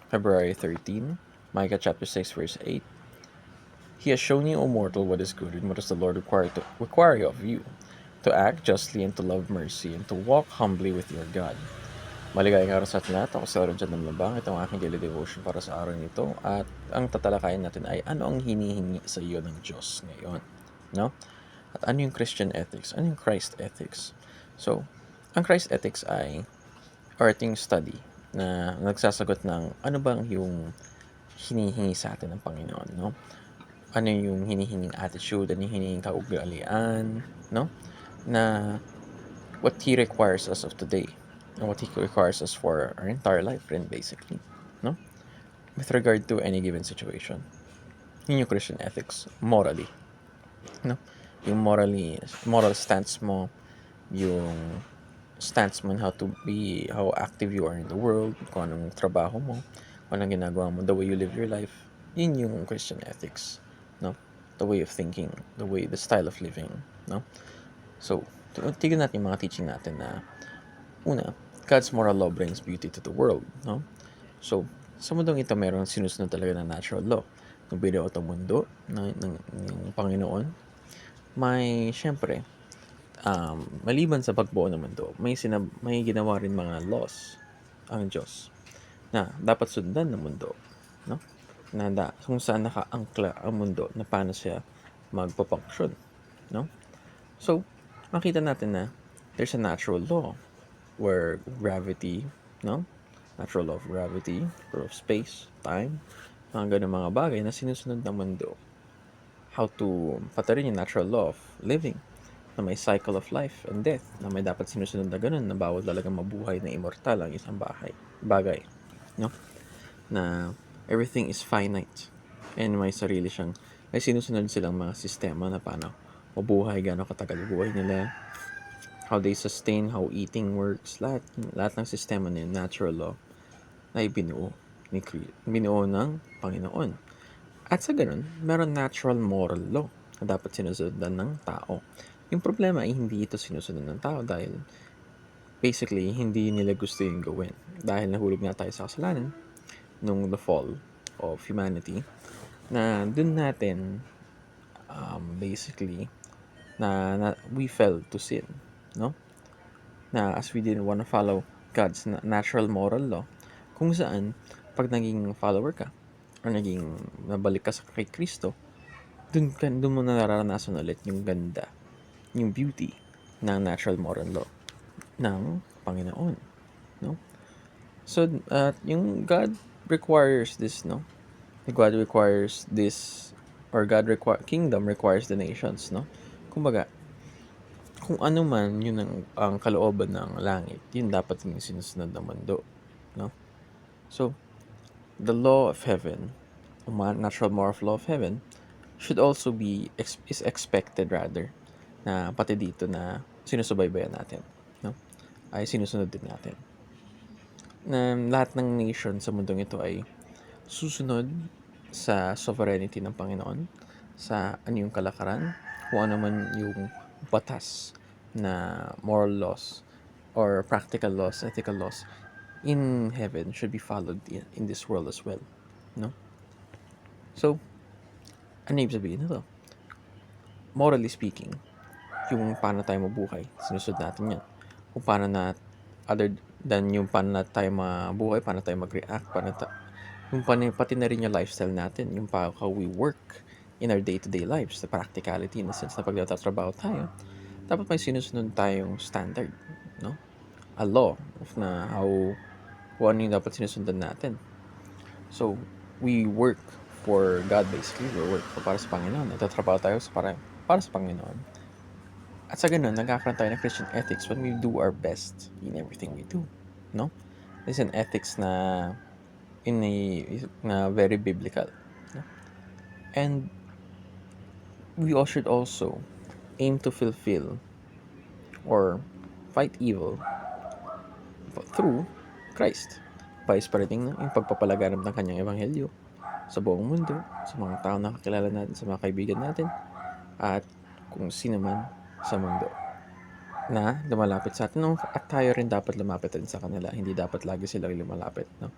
February 13, Micah chapter 6, verse 8. He has shown you, O mortal, what is good, and what does the Lord require of you, to act justly and to love mercy, and to walk humbly with your God. Maligayang araw sa atin lahat. Ako si Aaron John ng Labang. Ito ang aking daily devotion para sa araw nito. At ang tatalakayin natin ay ano ang hinihingi sa iyo ng Diyos ngayon. No? At ano yung Christian ethics? Ano yung Christ ethics? So, ang Christ ethics ay ating study na nagsasagot ng ano bang yung hinihingi sa atin ng Panginoon, no? Ano yung hinihinging attitude, ano yung hinihinging kaugalian, no? Na what He requires us of today, and what He requires us for our entire life rin, basically, no? With regard to any given situation. Yun yung Christian ethics, morally, no? Yung moral stance mo, yung stance mo on how active you are in the world, kung anong trabaho mo, kung anong ginagawa mo, the way you live your life, yun yung Christian ethics, no? The way of thinking, the style of living, no? So, tignan natin yung mga teaching natin na, una, God's moral law brings beauty to the world, no? So, sa mundong ito, meron sinusunod talaga ng natural law. Nung binuo itong mundo ng Panginoon, may, syempre, maliban sa pagbuo ng mundo, may ginawa rin mga laws ang Diyos na dapat sundan ng mundo, no? Kung saan nakaangkla ang mundo na paano siya magpapunction, no? So, makita natin na there's a natural law where gravity, no? Natural law of gravity, law of space, time, mga ganun mga bagay na sinusunod ng mundo. How to, pati rin yung natural law of living, na may cycle of life and death, na may dapat sinusunod na ganun, na bawal talaga mabuhay na immortal ang isang bagay, no? Na everything is finite and may sinusunod silang mga sistema na paano mabuhay, gano'ng katagal buhay nila, how they sustain, how eating works, lahat ng sistema na yun, natural law, na binuo ng Panginoon. At sa ganun, meron natural moral law na dapat sinusundan ng tao. Yung problema ay hindi ito sinusunod ng tao dahil basically hindi nila gusto yung gawin. Dahil nahulog nga tayo sa kasalanan nung the fall of humanity, na dun natin basically na we fell to sin, no? Na as we didn't want to follow God's natural moral law, kung saan pag naging follower ka or nabalik ka kay Kristo, dun mo nararanasan ulit yung ganda, yung beauty ng natural moral law ng Panginoon, no? So, yung God requires this, no? God requires this, or kingdom requires the nations, no? Kumbaga, kung ano man yun ang kalooban ng langit, yun dapat yung sinusunod ng mundo, no? So, the law of heaven, natural moral law of heaven, should also is expected rather, na pati dito na sinusubaybayan natin, no? Ay sinusunod din natin. Na lahat ng nation sa mundong ito ay susunod sa sovereignty ng Panginoon, sa ano yung kalakaran, kung ano man yung batas na moral laws or practical laws, ethical laws in heaven should be followed in this world as well, no? So, ano ibig sabihin nito? Morally speaking, yung paano tayo mabuhay, sinusunod natin yan. Kung paano na, other than yung paano na tayo mabuhay, paano tayo mag-react, yung pati na rin yung lifestyle natin, yung how we work in our day-to-day lives, the practicality, in the sense na pag natatrabaho tayo, dapat may sinusunod tayong standard, no? A law of na kung ano yung dapat sinusundan natin. So, we work for God basically, we work para sa Panginoon, natatrabaho tayo para sa Panginoon. At sa ganun, nagkakaroon tayo ng Christian ethics when we do our best in everything we do, no? This is an ethics na very biblical, no? And we all should also aim to fulfill or fight evil through Christ by spreading yung pagpapalaganap ng kanyang ebanghelyo sa buong mundo, sa mga tao na kakilala natin, sa mga kaibigan natin, at kung sino man sa mundo na lumalapit sa atin, no? At tayo rin dapat lumapit rin sa kanila, hindi dapat lagi sila lumalapit, no?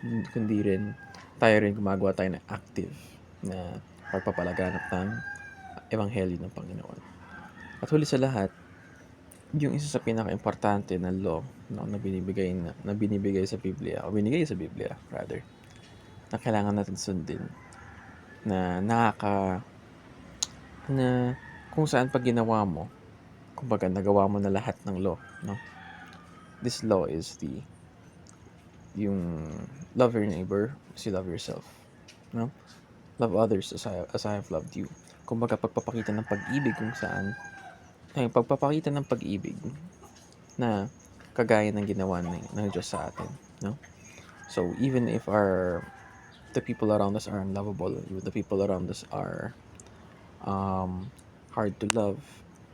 kundi rin tayo rin gumagawa tayo ng active na pagpapalaganap ng ebanghelyo ng Panginoon. At huli sa lahat, yung isa sa pinaka-importante na law, no, na binibigay sa Biblia, o binigay sa Biblia rather, na kailangan natin sundin, na kung saan pag ginawa mo, kumbaga nagawa mo na lahat ng law, no? This law is yung love your neighbor as you love yourself, no? Love others as I have loved you. Kumbaga pagpapakita ng pag-ibig pagpapakita ng pag-ibig na kagaya ng ginawa ng Diyos sa atin, no? So even if the people around us are unlovable, the people around us are hard to love,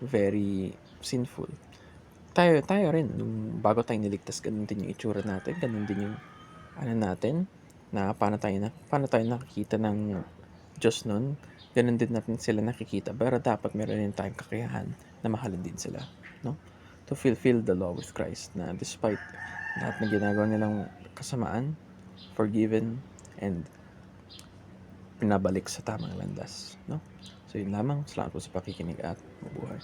very sinful, tayo rin nung bago tayo niligtas, ganun din yung itsura natin, ganun din yung natin, na paano tayo nakikita ng Diyos nun, ganun din natin sila nakikita, pero dapat meron din tayong kakayahan na mahalin din sila, no? To fulfill the law with Christ, na despite lahat ng ginagawa nilang kasamaan, forgiven and pinabalik sa tamang landas, no? So yun lamang, salamat po sa pakikinig at mabuhay.